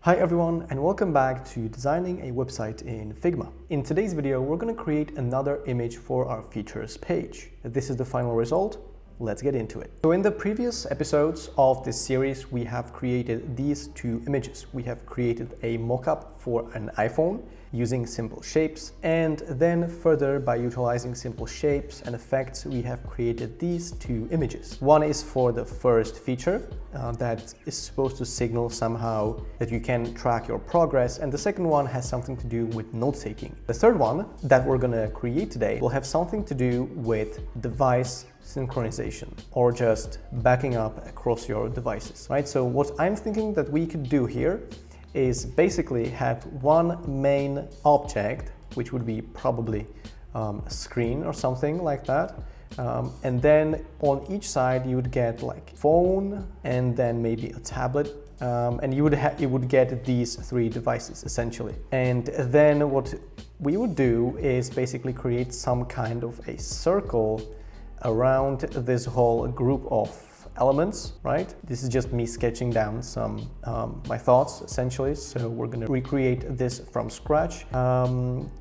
Hi everyone, and welcome back to designing a website in Figma. In today's video, we're going to create another image for our features page. This is the final result. Let's get into it. So in the previous episodes of this series, we have created these two images. We have created a mockup for an iPhone using simple shapes, and then further by utilizing simple shapes and effects, we have created these two images. One is for the first feature that is supposed to signal somehow that you can track your progress, and the second one has something to do with note-taking. The third one that we're gonna create today will have something to do with device synchronization, or just backing up across your devices, right? So what I'm thinking that we could do here is basically have one main object, which would be probably a screen or something like that. And then on each side you would get like phone and then maybe a tablet. And you would get these three devices essentially. And then what we would do is basically create some kind of a circle around this whole group of elements, right? This is just me sketching down some my thoughts essentially, so we're going to recreate this from scratch.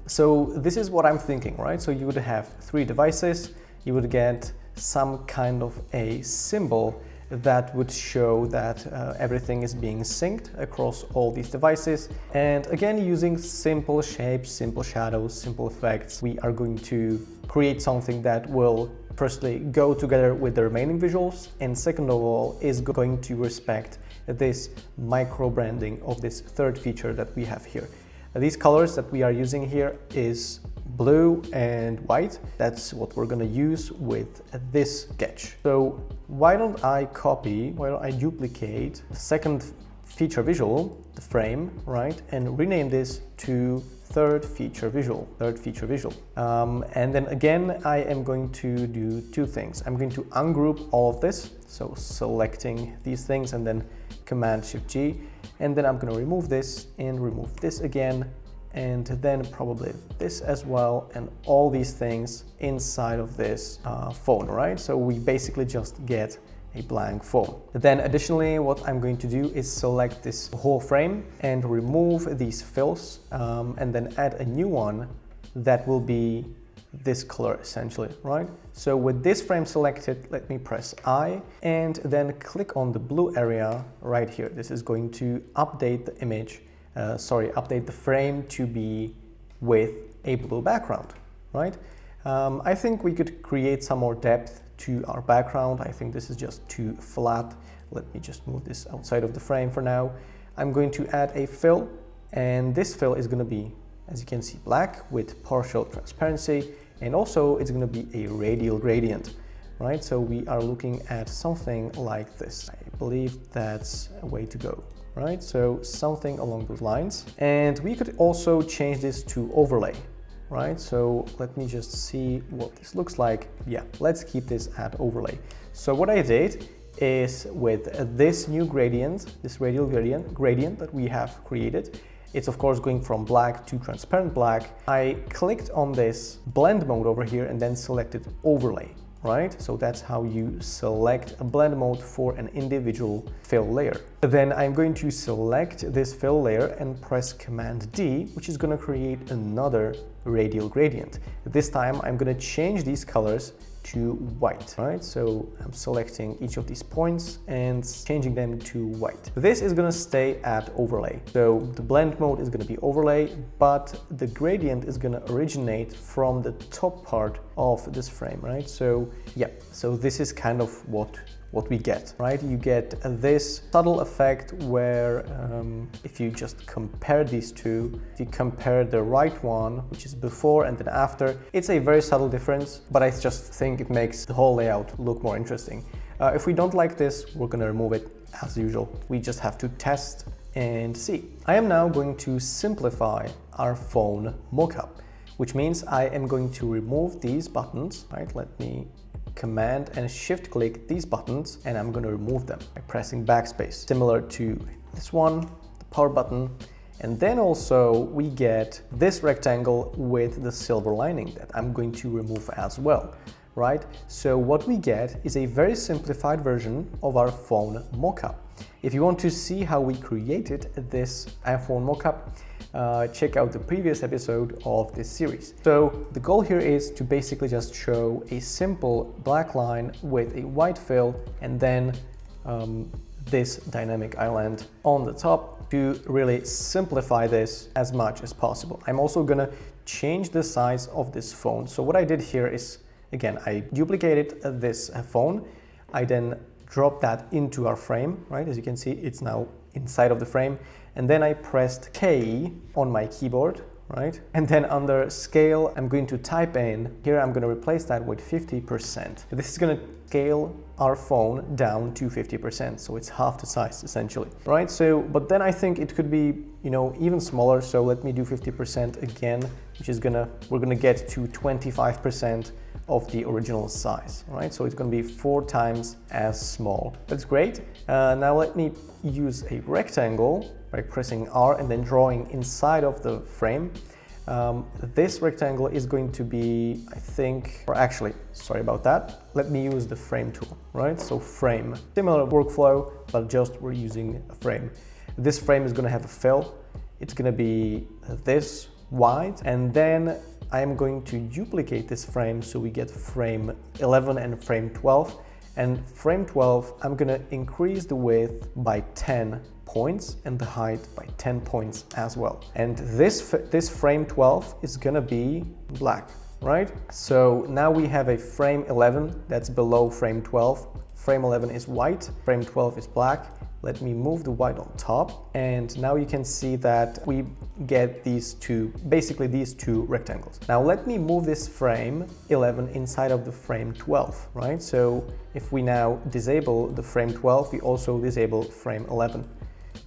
So this is what I'm thinking, right? So you would have three devices, you would get some kind of a symbol that would show that everything is being synced across all these devices. And again, using simple shapes, simple shadows, simple effects, we are going to create something that will firstly go together with the remaining visuals, and second of all is going to respect this micro branding of this third feature that we have here. These colors that we are using here is blue and white. That's what we're going to use with this sketch. So why don't I duplicate the second feature visual, the frame, right, and rename this to third feature visual. And then again, I am going to do two things. I'm going to ungroup all of this, so selecting these things and then Command-Shift-G, and then I'm going to remove this and remove this again, and then probably this as well, and all these things inside of this phone, right? So we basically just get a blank phone. Then additionally, what I'm going to do is select this whole frame and remove these fills, and then add a new one that will be this color essentially, right? So with this frame selected, let me press I and then click on the blue area right here. This is going to update the image, update the frame to be with a blue background, right? I think we could create some more depth to our background. I think this is just too flat. Let me just move this outside of the frame for now. I'm going to add a fill, and this fill is going to be, as you can see, black with partial transparency, and also it's going to be a radial gradient, right? So we are looking at something like this. I believe that's a way to go, right? So something along those lines. And we could also change this to overlay, right? So let me just see what this looks like. Yeah, let's keep this at overlay. So what I did is with this new gradient, this radial gradient that we have created, it's of course going from black to transparent black. I clicked on this blend mode over here and then selected overlay, right? So that's how you select a blend mode for an individual fill layer. Then I'm going to select this fill layer and press Command D, which is going to create another radial gradient. This time I'm going to change these colors to white, right? So I'm selecting each of these points and changing them to white. This is going to stay at overlay. So the blend mode is going to be overlay, but the gradient is going to originate from the top part of this frame, right? So yeah, so this is kind of what we get, right? You get this subtle effect where if you just compare these two, if you compare the right one, which is before and then after, it's a very subtle difference, but I just think it makes the whole layout look more interesting. If we don't like this, we're gonna remove it as usual. We just have to test and see. I am now going to simplify our phone mockup, which means I am going to remove these buttons, right? Let me Command and Shift click these buttons, and I'm going to remove them by pressing backspace, similar to this one, the power button. And then also we get this rectangle with the silver lining that I'm going to remove as well, right? So what we get is a very simplified version of our phone mockup. If you want to see how we created this iPhone mockup, check out the previous episode of this series. So the goal here is to basically just show a simple black line with a white fill and then this dynamic island on the top to really simplify this as much as possible. I'm also gonna change the size of this phone. So what I did here is, again, I duplicated this phone. I then dropped that into our frame, right? As you can see, it's now inside of the frame. And then I pressed K on my keyboard, right? And then under scale, I'm going to type in, here I'm going to replace that with 50%. This is going to scale our phone down to 50%. So it's half the size essentially, right? So, but then I think it could be, even smaller. So let me do 50% again, which is we're gonna get to 25% of the original size, right? So it's going to be 4 times as small. That's great. Now let me use a rectangle by pressing R and then drawing inside of the frame. This rectangle is going to be, I think, or actually, sorry about that. Let me use the frame tool, right? So frame, similar workflow, but just we're using a frame. This frame is going to have a fill. It's going to be this wide, and then I'm going to duplicate this frame so we get frame 11 and frame 12. And frame 12, I'm going to increase the width by 10 points and the height by 10 points as well. And this frame 12 is going to be black, right? So now we have a frame 11 that's below frame 12. Frame 11 is white, frame 12 is black. Let me move the white on top, and now you can see that we get basically these two rectangles. Now let me move this frame 11 inside of the frame 12, right? So if we now disable the frame 12, we also disable frame 11.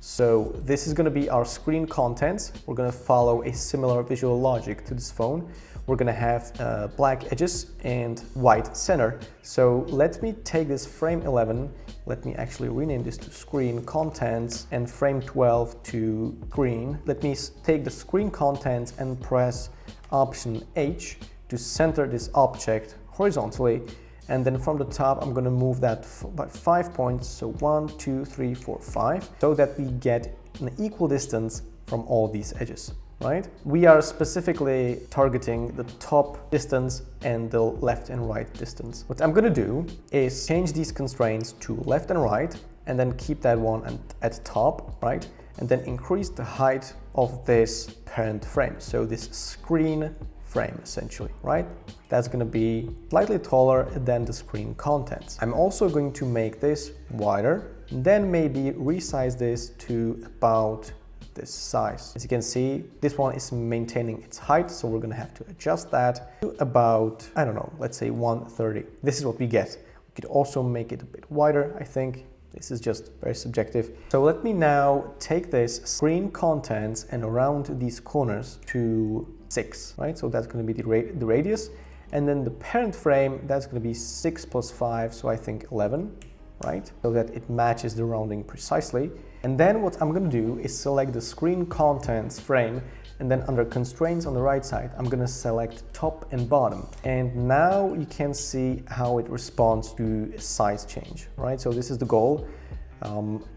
So this is going to be our screen contents. We're going to follow a similar visual logic to this phone. We're going to have black edges and white center. So let me take this frame 11, let me actually rename this to screen contents and frame 12 to green. Let me take the screen contents and press Option H to center this object horizontally. And then from the top, I'm going to move that by 5 points. So 1, 2, 3, 4, 5, so that we get an equal distance from all these edges. Right? We are specifically targeting the top distance and the left and right distance. What I'm going to do is change these constraints to left and right, and then keep that one at top, right? And then increase the height of this parent frame. So this screen frame essentially, right? That's going to be slightly taller than the screen contents. I'm also going to make this wider, then maybe resize this to about this size. As you can see, this one is maintaining its height, so we're going to have to adjust that to about, I don't know, let's say 130. This is what we get. We could also make it a bit wider, I think. This is just very subjective. So let me now take this screen contents and around these corners to 6, right? So that's going to be the radius. And then the parent frame, that's going to be 6 plus 5, so I think 11, right? So that it matches the rounding precisely. And then what I'm going to do is select the screen contents frame, and then under constraints on the right side, I'm going to select top and bottom. And now you can see how it responds to size change, right? So this is the goal.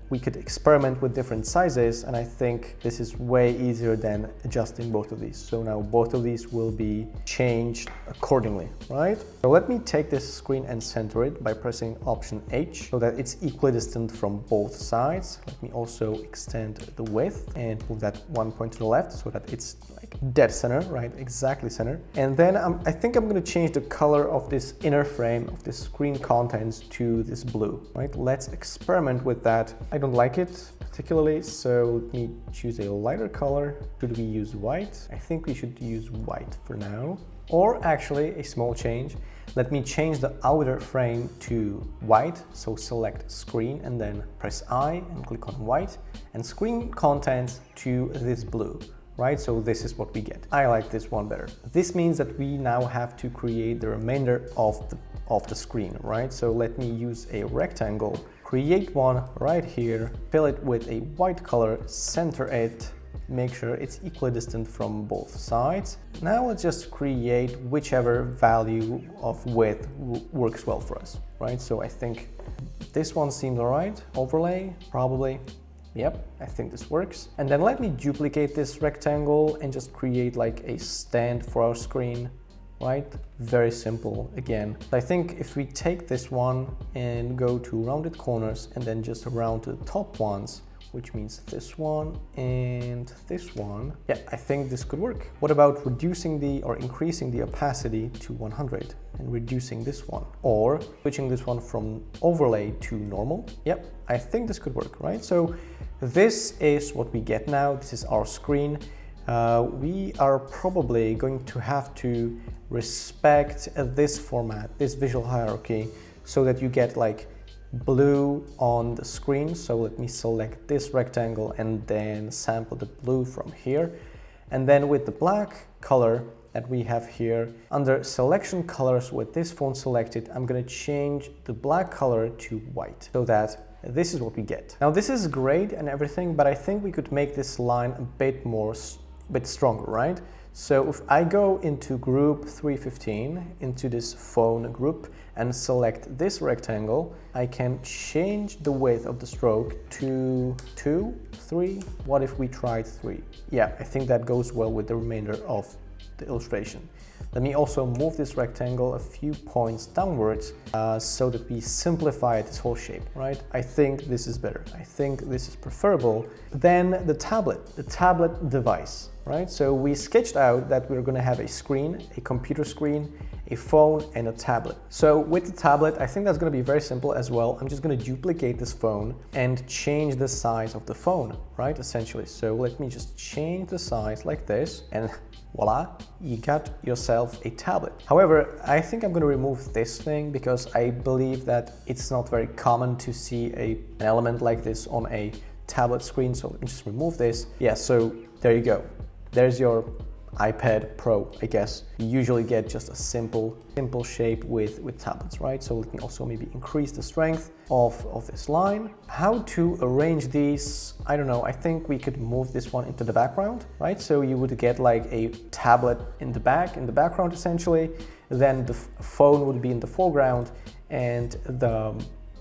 We could experiment with different sizes, and I think this is way easier than adjusting both of these. So now both of these will be changed accordingly, right? So let me take this screen and center it by pressing Option H so that it's equidistant from both sides. Let me also extend the width and move that 1 point to the left so that it's like dead center, right? Exactly center. And then I think I'm going to change the color of this inner frame of this screen contents to this blue, right? Let's experiment with that. I don't like it particularly, so let me choose a lighter color. Should we use white? I think we should use white for now. Or actually, a small change. Let me change the outer frame to white. So select screen and then press I and click on white, and screen contents to this blue. Right, so this is what we get. I like this one better. This means that we now have to create the remainder of the screen, right? So let me use a rectangle, create one right here, fill it with a white color, center it, make sure it's equidistant from both sides. Now let's just create whichever value of width works well for us, right? So I think this one seems all right. Overlay, probably. Yep, I think this works. And then let me duplicate this rectangle and just create like a stand for our screen, right? Very simple again. I think if we take this one and go to rounded corners and then just round to the top ones, which means this one and this one. Yeah, I think this could work. What about reducing or increasing the opacity to 100 and reducing this one, or switching this one from overlay to normal? Yep, I think this could work, right? So this is what we get now. This is our screen. We are probably going to have to respect this format, this visual hierarchy, so that you get like blue on the screen. So let me select this rectangle and then sample the blue from here. And then with the black color that we have here, under selection colors with this font selected, I'm going to change the black color to white so that this is what we get. Now this is great and everything, but I think we could make this line a bit stronger, right? So if I go into group 315, into this phone group, and select this rectangle, I can change the width of the stroke to 2, 3. What if we tried 3? Yeah, I think that goes well with the remainder of the illustration. Let me also move this rectangle a few points downwards so that we simplify this whole shape, right? I think this is better. I think this is preferable than the tablet device, right? So we sketched out that we're going to have a screen, a computer screen, a phone, and a tablet. So with the tablet, I think that's going to be very simple as well. I'm just going to duplicate this phone and change the size of the phone, right? Essentially. So let me just change the size like this, and voila, you got yourself a tablet. However, I think I'm going to remove this thing because I believe that it's not very common to see an element like this on a tablet screen. So let me just remove this. Yeah, so there you go. There's your iPad Pro, I guess. You usually get just a simple shape with tablets, right? So let me also maybe increase the strength of this line. How to arrange these? I don't know. I think we could move this one into the background, right? So you would get like a tablet in the background essentially. Then the phone would be in the foreground and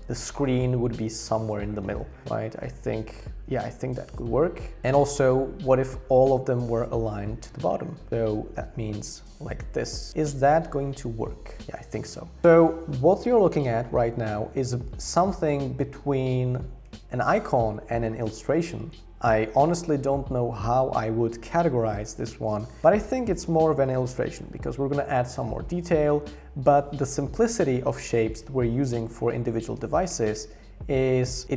the screen would be somewhere in the middle, right? I think that could work. And also, what if all of them were aligned to the bottom? So that means like this. Is that going to work? Yeah, I think so. So what you're looking at right now is something between an icon and an illustration. I honestly don't know how I would categorize this one, but I think it's more of an illustration because we're going to add some more detail, but the simplicity of shapes that we're using for individual devices it's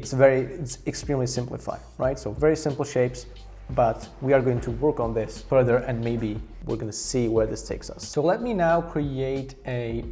extremely simplified, right? So very simple shapes, but we are going to work on this further and maybe we're going to see where this takes us. So let me now create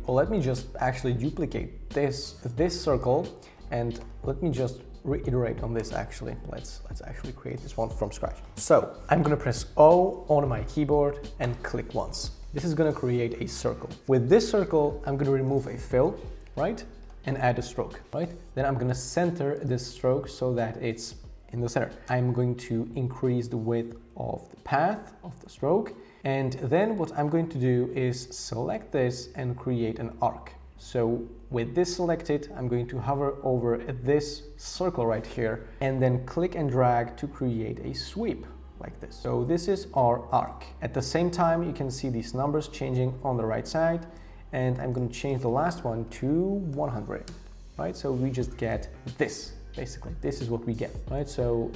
let me just actually duplicate this circle, and let me just reiterate on this actually. Let's actually create this one from scratch. So I'm going to press O on my keyboard and click once. This is going to create a circle. With this circle, I'm going to remove a fill, right? And add a stroke, right? Then I'm going to center this stroke so that it's in the center. I'm going to increase the width of the path of the stroke. And then what I'm going to do is select this and create an arc. So with this selected, I'm going to hover over this circle right here and then click and drag to create a sweep like this. So this is our arc. At the same time, you can see these numbers changing on the right side, and I'm going to change the last one to 100, right? So we just get this, basically. This is what we get, right? So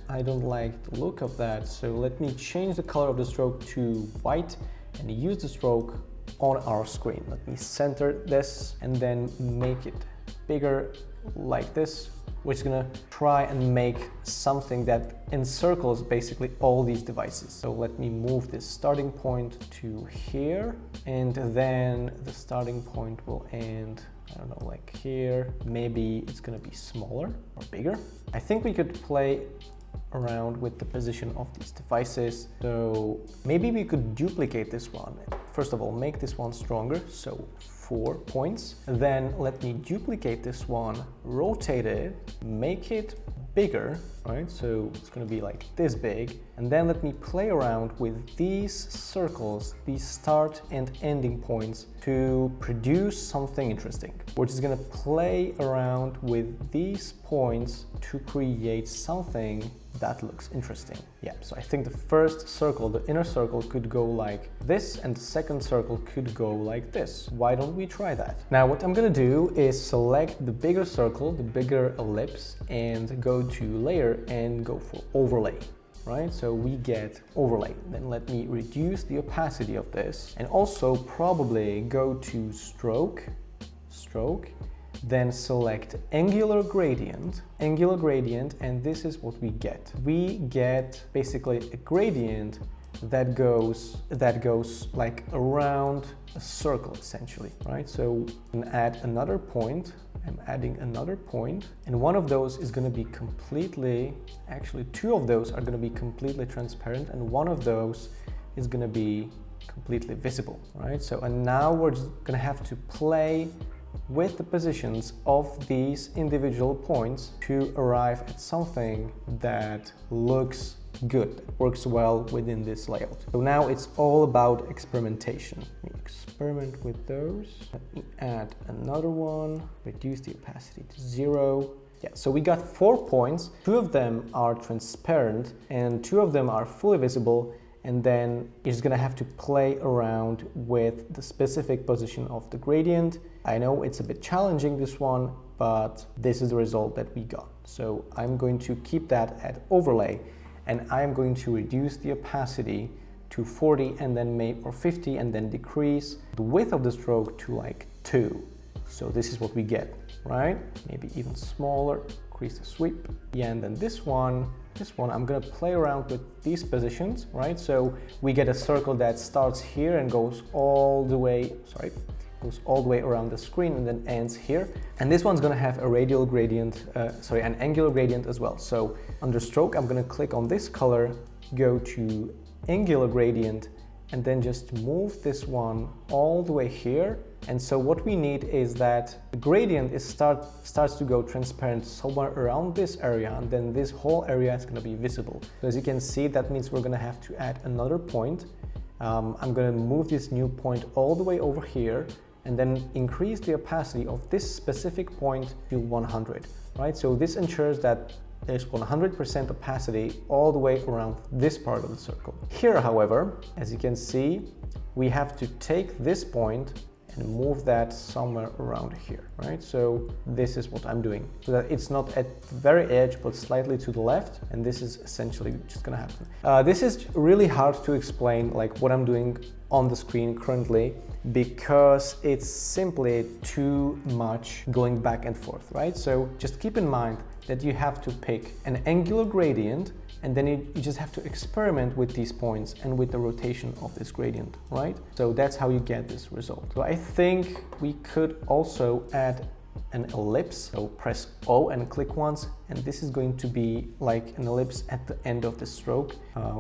I don't like the look of that. So let me change the color of the stroke to white and use the stroke on our screen. Let me center this and then make it bigger like this. We're just gonna try and make something that encircles basically all these devices. So let me move this starting point to here, and then the starting point will end, I don't know, like here. Maybe it's gonna be smaller or bigger. I think we could play around with the position of these devices. So maybe we could duplicate this one. First of all, make this one stronger, so 4 points. Then let me duplicate this one, rotate it, make it bigger, right? So it's going to be like this big. And then let me play around with these circles, these start and ending points to produce something interesting. We're just going to play around with these points to create something that looks interesting. Yeah, so I think the first circle, the inner circle, could go like this, and the second circle could go like this. Why don't we try that? Now what I'm gonna do is select the bigger circle, the bigger ellipse, and go to layer and go for overlay. Right, so we get overlay. Then let me reduce the opacity of this, and also probably go to stroke, then select angular gradient, and this is what we get. We get basically a gradient that goes like around a circle essentially, right? So we can add another point. I'm adding another point, and one of those is going to be completely, actually two of those are going to be completely transparent, and one of those is going to be completely visible, right? So, and now we're just going to have to play with the positions of these individual points to arrive at something that looks good, that works well within this layout. So now it's all about experimentation. We experiment with those. Let me add another one, reduce the opacity to 0. Yeah, so we got 4 points. 2 of them are transparent and 2 of them are fully visible. And then you're just gonna have to play around with the specific position of the gradient. I know it's a bit challenging, this one, but this is the result that we got. So I'm going to keep that at overlay, and I'm going to reduce the opacity to 40 and then or 50, and then decrease the width of the stroke to like 2. So this is what we get, right? Maybe even smaller, increase the sweep. Yeah, and then this one, I'm gonna play around with these positions, right? So we get a circle that starts here and goes all the way, around the screen and then ends here. And this one's gonna have a radial gradient, an angular gradient as well. So under stroke, I'm gonna click on this color, go to angular gradient, and then just move this one all the way here. And so what we need is that the gradient starts to go transparent somewhere around this area, and then this whole area is going to be visible. So as you can see, that means we're going to have to add another point. I'm going to move this new point all the way over here, and then increase the opacity of this specific point to 100, right? So this ensures that there's 100% opacity all the way around this part of the circle. Here, however, as you can see, we have to take this point and move that somewhere around here, right? So this is what I'm doing, so that it's not at the very edge, but slightly to the left, and this is essentially just gonna happen. This is really hard to explain, like what I'm doing on the screen currently, because it's simply too much going back and forth, right? So just keep in mind that you have to pick an angular gradient, and then you just have to experiment with these points and with the rotation of this gradient, right? So that's how you get this result. So I think we could also add an ellipse. So press O and click once, and this is going to be like an ellipse at the end of the stroke.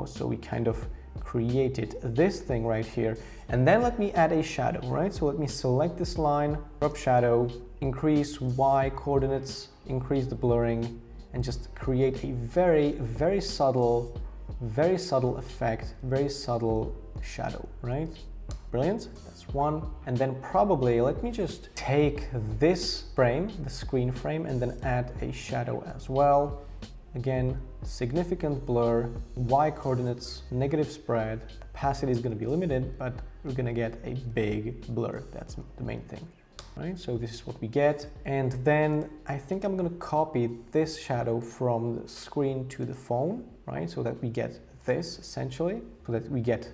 So we kind of created this thing right here. And then let me add a shadow, right? So let me select this line, drop shadow, increase Y coordinates, increase the blurring, and just create a very, very subtle effect, very subtle shadow, right? Brilliant, that's one. And then probably let me just take this frame, the screen frame, and then add a shadow as well. Again, significant blur, Y coordinates, negative spread, opacity is gonna be limited, but we're gonna get a big blur. That's the main thing. Right, so this is what we get. And then I think I'm gonna copy this shadow from the screen to the phone, right? So that we get this essentially, so that we get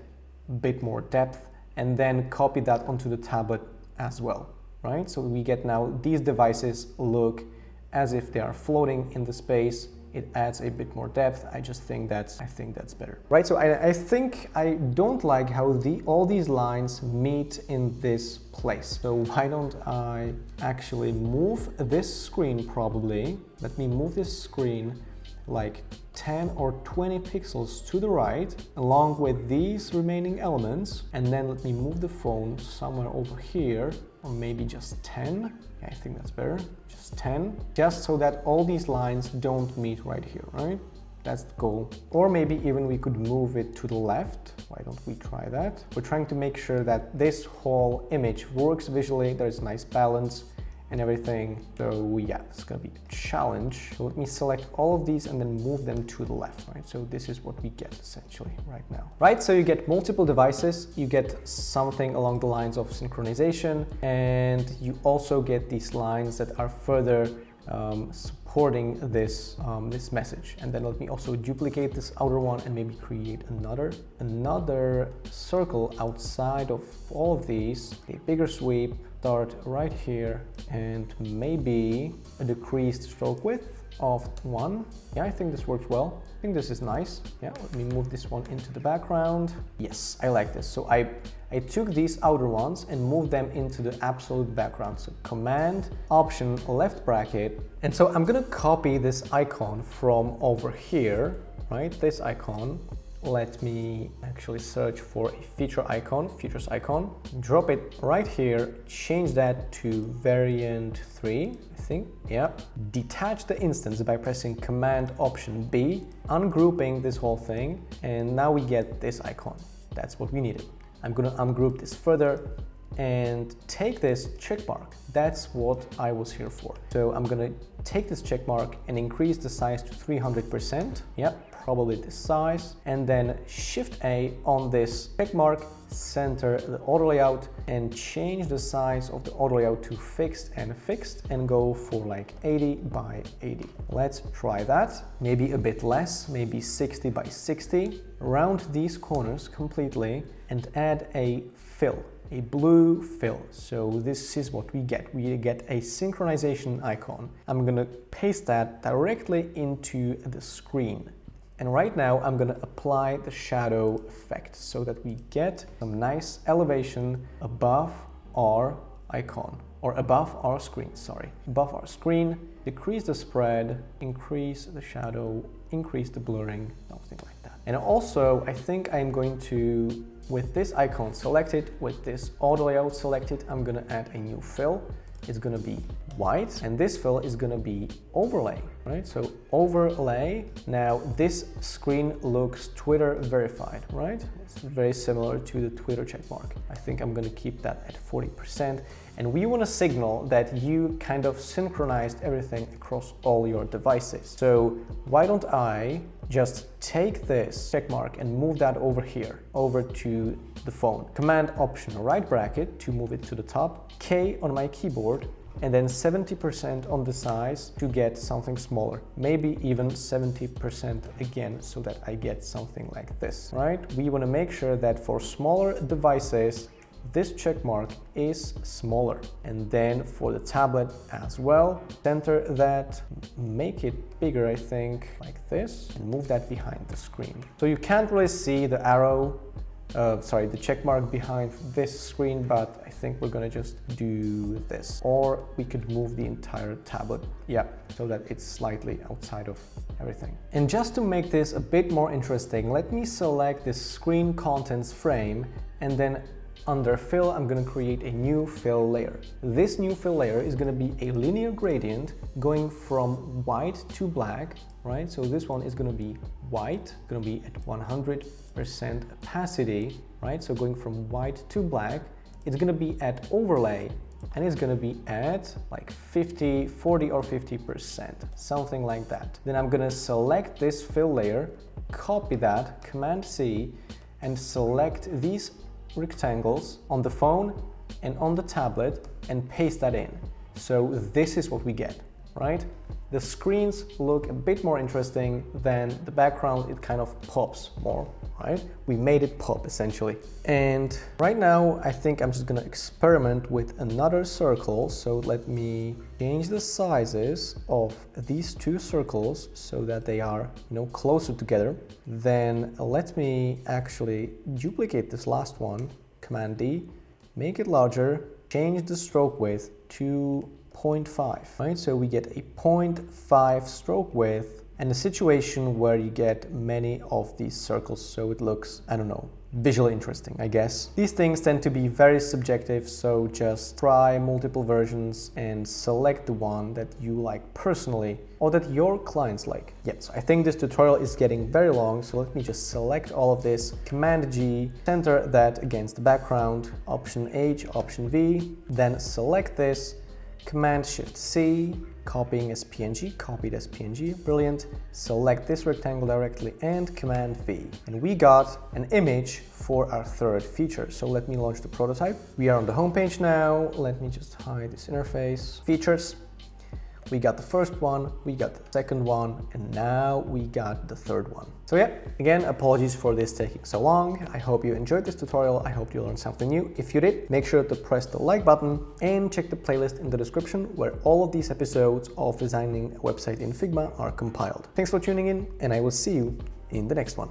a bit more depth, and then copy that onto the tablet as well, right? So we get now these devices look as if they are floating in the space. It adds a bit more depth. I think that's better, right? So I think I don't like how all these lines meet in this place. So why don't I actually move this screen probably? Let me move this screen like 10 or 20 pixels to the right along with these remaining elements, and then let me move the phone somewhere over here, or maybe just 10. Yeah, I think that's better, just 10, just so that all these lines don't meet right here, right? That's the goal. Or maybe even we could move it to the left. Why don't we try that? We're trying to make sure that this whole image works visually, there's nice balance and everything. So yeah, it's gonna be a challenge. So let me select all of these and then move them to the left, right? So this is what we get essentially right now. Right, so you get multiple devices, you get something along the lines of synchronization, and you also get these lines that are further supporting this this message. And then let me also duplicate this outer one and maybe create another circle outside of all of these, a bigger sweep, start right here, and maybe a decreased stroke width of 1. Yeah, I think this works well. I think this is nice. Yeah, let me move this one into the background. Yes, I like this. So I took these outer ones and moved them into the absolute background. So Command, Option, left bracket. And so I'm gonna copy this icon from over here, right? This icon. Let me actually search for a features icon, drop it right here, change that to variant 3, I think, yeah. Detach the instance by pressing Command Option B, ungrouping this whole thing, and now we get this icon. That's what we needed. I'm gonna ungroup this further and take this check mark. That's what I was here for. So I'm gonna take this check mark and increase the size to 300%. Yep. Probably this size, and then Shift A on this check mark, center the auto layout and change the size of the auto layout to fixed, and go for like 80 by 80. Let's try that. Maybe a bit less, maybe 60 by 60. Round these corners completely and add a fill, a blue fill. So this is what we get. We get a synchronization icon. I'm gonna paste that directly into the screen. And right now I'm gonna apply the shadow effect so that we get some nice elevation above our icon, or above our screen, sorry. Above our screen, decrease the spread, increase the shadow, increase the blurring, something like that. And also, I think I'm going to, with this icon selected, with this auto layout selected, I'm gonna add a new fill. It's gonna be white, and this fill is gonna be overlay, right? So overlay. Now this screen looks Twitter verified, right? It's very similar to the Twitter checkmark. I think I'm gonna keep that at 40%. And we wanna signal that you kind of synchronized everything across all your devices. So why don't I just take this checkmark and move that over here, over to the phone. Command Option right bracket to move it to the top, K on my keyboard, and then 70% on the size to get something smaller, maybe even 70% again, so that I get something like this, right? We want to make sure that for smaller devices, this check mark is smaller. And then for the tablet as well, center that, make it bigger, I think, like this, and move that behind the screen. So you can't really see the arrow, the check mark behind this screen, but I think we're gonna just do this. Or we could move the entire tablet, yeah, so that it's slightly outside of everything. And just to make this a bit more interesting, let me select this screen contents frame, and then under fill, I'm going to create a new fill layer. This new fill layer is going to be a linear gradient going from white to black, right? So this one is going to be white, going to be at 100% opacity, right? So going from white to black, it's going to be at overlay, and it's going to be at like 40 or 50%, something like that. Then I'm going to select this fill layer, copy that, Command C, and select these rectangles on the phone and on the tablet and paste that in. So this is what we get, right? The screens look a bit more interesting than the background. It kind of pops more, right? We made it pop essentially. And right now I think I'm just gonna experiment with another circle. So let me change the sizes of these two circles so that they are, closer together. Then let me actually duplicate this last one, Command D, make it larger, change the stroke width to 0.5, right? So we get a 0.5 stroke width, and a situation where you get many of these circles so it looks, I don't know, visually interesting, I guess. These things tend to be very subjective, so just try multiple versions and select the one that you like personally or that your clients like. Yes, I think this tutorial is getting very long, so let me just select all of this, Command G, center that against the background, Option H, Option V, then select this, Command Shift C, copying as PNG, copied as PNG, brilliant. Select this rectangle directly and Command V. And we got an image for our third feature. So let me launch the prototype. We are on the home page now. Let me just hide this interface. Features. We got the first one, we got the second one, and now we got the third one. So yeah, again, apologies for this taking so long. I hope you enjoyed this tutorial. I hope you learned something new. If you did, make sure to press the like button and check the playlist in the description where all of these episodes of designing a website in Figma are compiled. Thanks for tuning in, and I will see you in the next one.